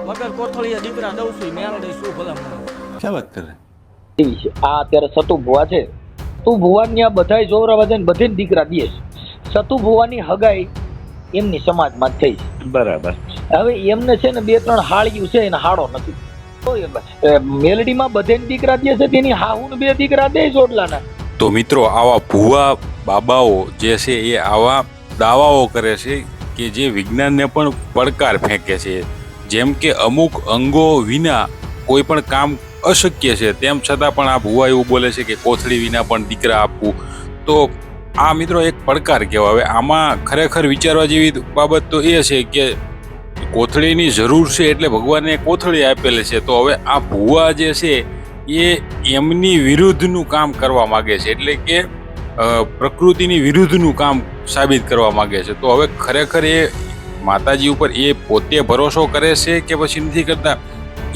વગર કોથળીયા દીકરા દઉં છું મેળડી શું ભલા મને ક્યાં વાત કરે? એવી છે. આ અત્યારે સતુ ભુવા છે. સતુ ભુવાની આ બધાય જોવરાવા છે ને બધે દીકરા દે છે. સતુ ભુવાની હગાઈ એમની સમાજમાં જ થઈ છે. બરાબર. હવે એમને છે ને 2-3 હાળિયું છે એને હાડો નથી. તો મેલડીમાં બધે દીકરા દે છે તેની હાહુ ને 2 દીકરા દે જોડલાના. તો મિત્રો આવા ભુવા બાબાઓ જે છે એ આવા દાવાઓ કરે છે કે જે વિજ્ઞાનને પણ પડકાર ફેંકે છે. જેમ કે અમુક અંગો વિના કોઈ પણ કામ અશક્ય છે, તેમ છતાં પણ આ ભુવા એવું બોલે છે કે કોથળી વિના પણ દીકરા આપવું. તો આ મિત્રો એક પડકાર કહેવાય. હવે આમાં ખરેખર વિચારવા જેવી બાબત તો એ છે કે કોથળીની જરૂર છે એટલે ભગવાને કોથળી આપેલી છે. તો હવે આ ભુવા જે છે એ એમની વિરુદ્ધનું કામ કરવા માગે છે, એટલે કે પ્રકૃતિની વિરુદ્ધનું કામ સાબિત કરવા માગે છે. તો હવે ખરેખર એ માતાજી ઉપર એ પોતે ભરોસો કરે છે કે પછી નથી કરતા,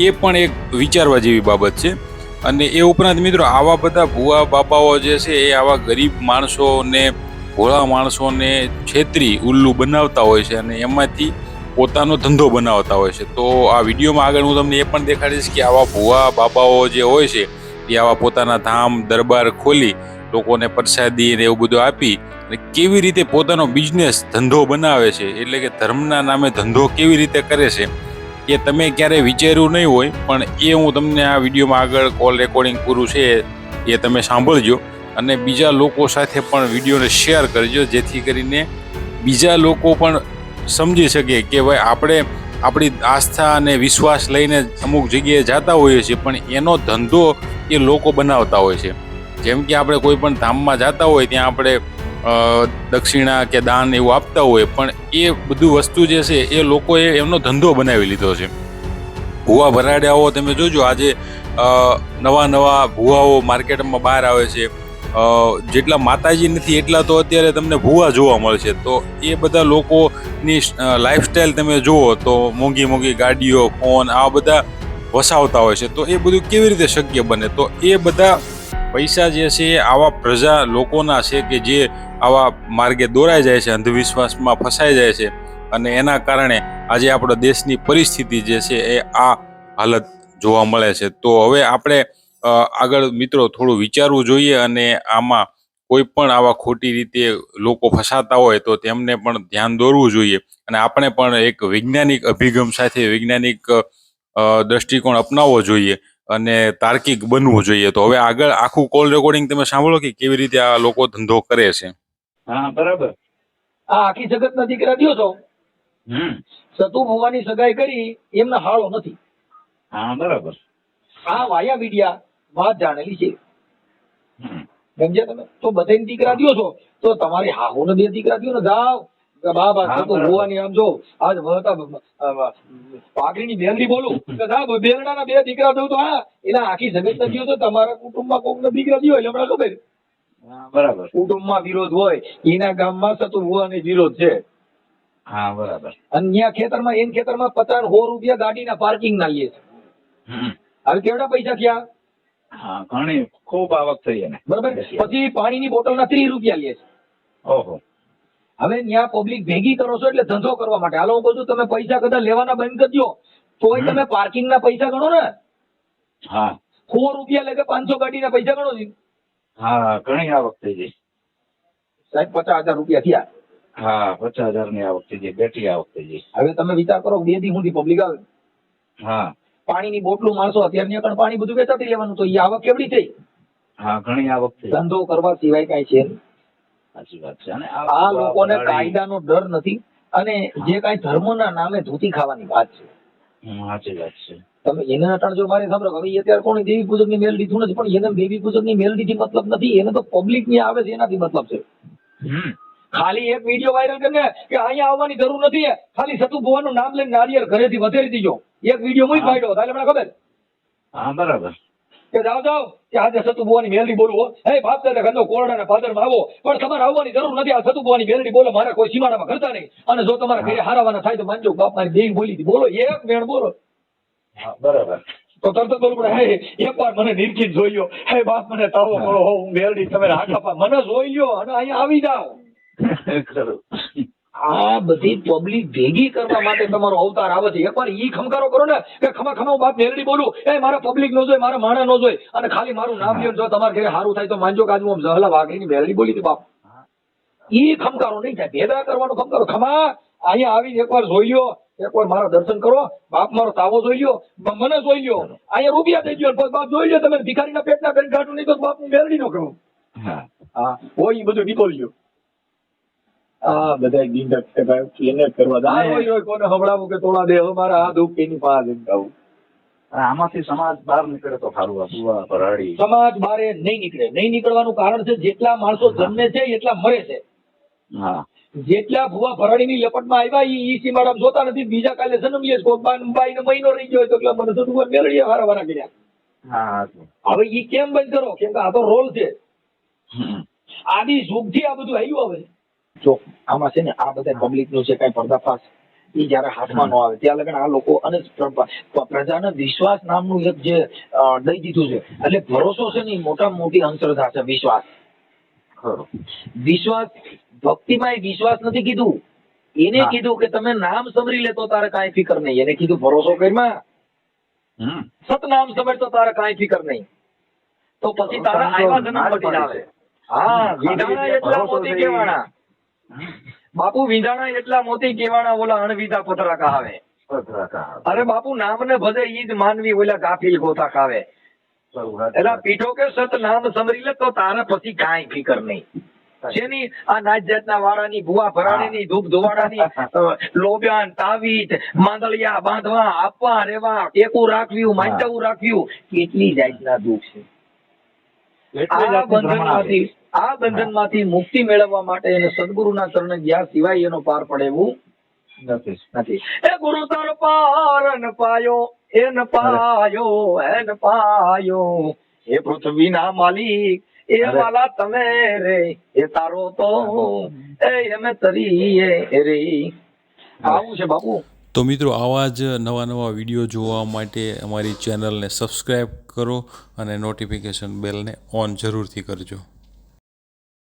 એ પણ એક વિચારવા જેવી બાબત છે. અને એ ઉપરાંત મિત્રો આવા બધા ભુવા બાપાઓ જે છે એ આવા ગરીબ માણસોને, ભોળા માણસોને છેતરી ઉલ્લુ બનાવતા હોય છે અને એમાંથી પોતાનો ધંધો બનાવતા હોય છે. તો આ વિડીયોમાં આગળ હું તમને એ પણ દેખાડીશ કે આવા ભુવા બાપાઓ જે હોય છે એ આવા પોતાના ધામ દરબાર ખોલી લોકોને પ્રસાદી ને એવું બધું આપી અને કેવી રીતે પોતાનો બિઝનેસ ધંધો બનાવે છે, એટલે કે ધર્મના નામે ધંધો કેવી રીતે કરે છે એ તમે ક્યારેય વિચાર્યું નહીં હોય. પણ એ હું તમને આ વિડીયોમાં આગળ કોલ રેકોર્ડિંગ પૂરું છે એ તમે સાંભળજો અને બીજા લોકો સાથે પણ વિડીયોને શેર કરજો, જેથી કરીને બીજા લોકો પણ સમજી શકે કે ભાઈ આપણે આપણી આસ્થા અને વિશ્વાસ લઈને અમુક જગ્યાએ જતા હોઈએ છીએ પણ એનો ધંધો એ લોકો બનાવતા હોય છે. જેમ કે આપણે કોઈ પણ ધામમાં જતા હોય ત્યાં આપણે દક્ષિણા કે દાન એવું આપતા હોય, પણ એ બધું વસ્તુ જે છે એ લોકોએ એમનો ધંધો બનાવી લીધો છે. ભુવા ભરાડિયાઓ તમે જોજો, આજે નવા ભુવાઓ માર્કેટમાં બહાર આવે છે. જેટલા માતાજી નથી એટલા તો અત્યારે તમને ભુવા જોવા મળશે. તો એ બધા લોકોની લાઈફસ્ટાઈલ તમે જુઓ તો મોંઘી મોંઘી ગાડીઓ, ફોન, આવા બધા વસાવતા હોય છે. તો એ બધું કેવી રીતે શક્ય બને? તો એ બધા પૈસા જે છે એ આવા પ્રજા લોકોના છે કે જે આવા માર્ગે દોરાઈ જાય છે, અંધવિશ્વાસમાં ફસાઈ જાય છે અને એના કારણે આજે આપણા દેશની પરિસ્થિતિ જે છે એ આ હાલત જોવા મળે છે. તો હવે આપણે આગળ મિત્રો થોડું વિચારવું જોઈએ અને આમાં કોઈ પણ આવા ખોટી રીતે લોકો ફસાતા હોય તો તેમને પણ ધ્યાન દોરવું જોઈએ અને આપણે પણ એક વૈજ્ઞાનિક અભિગમ સાથે વૈજ્ઞાનિક દ્રષ્ટિકોણ અપનાવવો જોઈએ અને તાર્કિક બનવું જોઈએ. તો હવે આગળ આખું કોલ રેકોર્ડિંગ તમે સાંભળો કે કેવી રીતે આ લોકો ધંધો કરે છે. હા બરાબર. આ આખી જગતના દીકરા દ્યો છો. સતુ ભુવાની સગાઈ કરી એમના હાળો નથી. હા બરાબર. આ વાયા વિડિયા વાત જાણેલી છે. સમજ્યા તમે? તો બધાને દીકરા દ્યો છો તો તમારી હાહુ ને 2 દીકરા દ્યો ને જાવ બાબા સતુ ભુવાની આમ જો આજ પાઘડીની બેલડી બોલું કે સાહેબ બેલડાના 2 દીકરા દઉં તો હા એના આખી જગત ના દ્યો તો તમારા કુટુંબમાં કોક ના દીકરા દ્યો એટલે હમણાં ખબર બરાબર. કુટુંબમાં વિરોધ હોય, એના ગામમાં સતુ ભુવાની વિરોધ છે. હા બરાબર. અને ત્યાં ખેતરમાં 50-100 રૂપિયા ગાડીના પાર્કિંગ ના લે છે. હવે કેવડા પૈસા થયા? હા ઘણી ખૂબ આવક થઈ એને. બરાબર. પછી પાણીની બોટલના 30 રૂપિયા લે છે. ઓહો. હવે ત્યાં પબ્લિક ભેગી કરો છો એટલે ધંધો કરવા માટે. હાલો હું કહું છું તમે પૈસા કદાચ લેવાના બંધ કરી દો તોય તમે પાર્કિંગ ના પૈસા ગણો ને. હા 100 રૂપિયા લે કે 500 ગાડીના પૈસા ગણો છે. હા ઘણી આવક થઈ ગઈ સાહેબ 50,000 રૂપિયા થયા. હા 50,000 ની આવક થઈ ગઈ, બેટી આવક થઈ ગઈ. હવે તમે વિચાર કરો 2 દી સુધી પબ્લિક આવે. હા પાણીની બોટલું માણસો અત્યારની આગળ પાણી બધું વેચાતી લેવાનું તો એ આવક કેવડી થઈ? હા ઘણી આવક થઈ. ધંધો કરવા સિવાય કઈ છે નહીં. સાચી વાત છે. અને આ લોકોને કાયદાનો ડર નથી અને જે કઈ ધર્મના નામે ધોતી ખાવાની વાત છે. સાચી વાત છે. તમે એને અટાણ જો મારે સાંભળો હવે અત્યારે કોની દેવી પૂજક ની મેલ દીધું નથી, પણ એને દેવી પૂજક ની મેલ દીધી મતલબ નથી, એને તો પબ્લિક ની આવે છે એનાથી મતલબ છે. ખાલી એક વિડીયો વાયરલ કરીને કે અહીંયા આવવાની જરૂર નથી, ખાલી સતુ ભુવાનું નામ લઈને નારિયેળ ઘરેથી વધેરી દીજો, એક વિડીયો મૂકી પાડ્યો તાલે મને ખબર. હા બરાબર. કે જાઓ કે આજે સતુ ભુવાની મેલડી બોલવો, હે બાપ દાદા ગંદો કોરડા ના ફાધર માં આવો, પણ તમારે આવવાની જરૂર નથી. આ સતુ ભુવાની મેલડી બોલો, મારે કોઈ સીમાડામાં કરતા નહીં. અને જો તમારા ઘરે હારાવાના થાય તો માનજો બાપ મારી દેવી બોલી હતી, બોલો એક વેણ બોલો. બરાબર. તો તરત બોલવું પડે, હે એક વાર મને નિરખી જોઈ લો, હે બાપ મને તાવો મળો, હું મેલડી તમે હાથ આપા મને જોઈ લો અને અહીંયા આવી જાઓ. આ બધી પબ્લિક ભેગી કરવા માટે તમારો અવતાર આવે છે. એકવાર ઈ ખમકારો કરો ને કે ખમા ખમા હું બાપ મેલડી બોલું, એ મારા પબ્લિક નો જોઈ, મારા માણા નો જોઈ, અને ખાલી મારું નામ લ્યો ને જો તમારે ઘરે સારું થાય તો માનજો કે આજ હું જહલા વાઘરીની મેલડી બોલી હતી બાપ. ઈ ખમકારો નહીં થાય, ભેદા કરવાનો ખમકારો. ખમા અહીંયા આવીને એકવાર જોઈ લ્યો, એકવાર મારા દર્શન કરો, બાપ મારો તાવો જોઈ લ્યો, મને જોઈ લ્યો, અહીંયા રૂપિયા દઈ લ્યો, પછી બાપ જોઈ લ્યો તમે ભિખારીના પેટના કરી કાઢું નહીં તો બાપ મેલડી નો કહું. હા હોય ઈ બધું નીકળ્યો. આ બધા દિંડક છે ભાઈ, એને કરવા દે. હોય કોને હવડાવું કે તોડા દે, હવે મારા હાથ ઉપીની પાસે ગાવું. આમાંથી સમાજ બહાર નીકળે તો સારું. આ ભૂવા ભરાડી સમાજ બારે નહીં નીકળે. નહીં નીકળવાનું કારણ છે જેટલા માણસો જન્મે છે એટલા મરે છે. હા જેટલા ભૂવા ભરાડીની લપટમાં આવ્યા ઈ સીમાડામાં જોતા નથી. બીજા કાલે જન્મ લે છે, બાઈને મહિનો રહી ગયો તો મને તો મેળવીએ વારા વારા કર્યા. હા હવે ઈ કેમ બંધ કરો? કેમ કે આ તો રોલ છે. આદિ યુગથી આ બધું આવ્યું. આવે જો આમાં છે ને આ બધા પબ્લિક નું છે કઈ પર્દાફાશ એ જયારે હાથમાં ન આવે ત્યાં લગન આ લોકો અને પ્રજાને વિશ્વાસ નામનું એક જે દઈ દીધું છે. એટલે ભરોસો છે ને મોટામાં મોટી અંધશ્રદ્ધા છે. વિશ્વાસ ખરું. વિશ્વાસ ભક્તિમાં વિશ્વાસ નથી કીધું, એને હા. કીધું કે તમે નામ સમરી લે તો તારે કાંઈ ફિકર નહીં. એને કીધું ભરોસો કરીમાં સતનામ સમજ તો તારે કાંઈ ફિકર નહીં. તો પછી તારા આવ્યા જન્મ મટી આવે. હા વિધાણા એટલા મોતી કેવાણા બાપુ, વિધાણા એટલા મોતી કેવાણા, ઓલા અણવિધા પતરા કહાવે. અરે બાપુ નામ ને ભજે ઈ જ માનવી, ઓલા ગાફિલ ગોતા ખાવે. એટલે પીઠો કે સત નામ સમરી લે તો તારે પછી કાંઈ ફિકર નહીં. શેની આ નાચ જાતના વાળાની, ભુવા ભરાણીની, ધૂપ ધોવાડાની, લોબ્યાન, તાવીજ, માંદળિયા બાંધવા, આપવા રેવા, ટેકું રાખવ્યું, માંડવું રાખવ્યું, કેટલી જાતના દુઃખ છે. આ બંધનમાંથી મુક્તિ મેળવવા માટે એને સદગુરુના ચરણે ગયા સિવાય એનો પાર પડે એવું નથી. એ ગુરુ તર પાર ન પાયો, એ ન પાયો, એ ન પાયો, એ પૃથ્વીના માલિક, એ વાલા તમે રે, એ તારો તો એ એમે તરીએ રે. આવું છે બાપુ. તો મિત્રો આવા જ નવા વિડીયો જોવા માટે અમારી ચેનલને સબસ્ક્રાઈબ કરો અને નોટિફિકેશન બેલને ઓન જરૂરથી કરજો.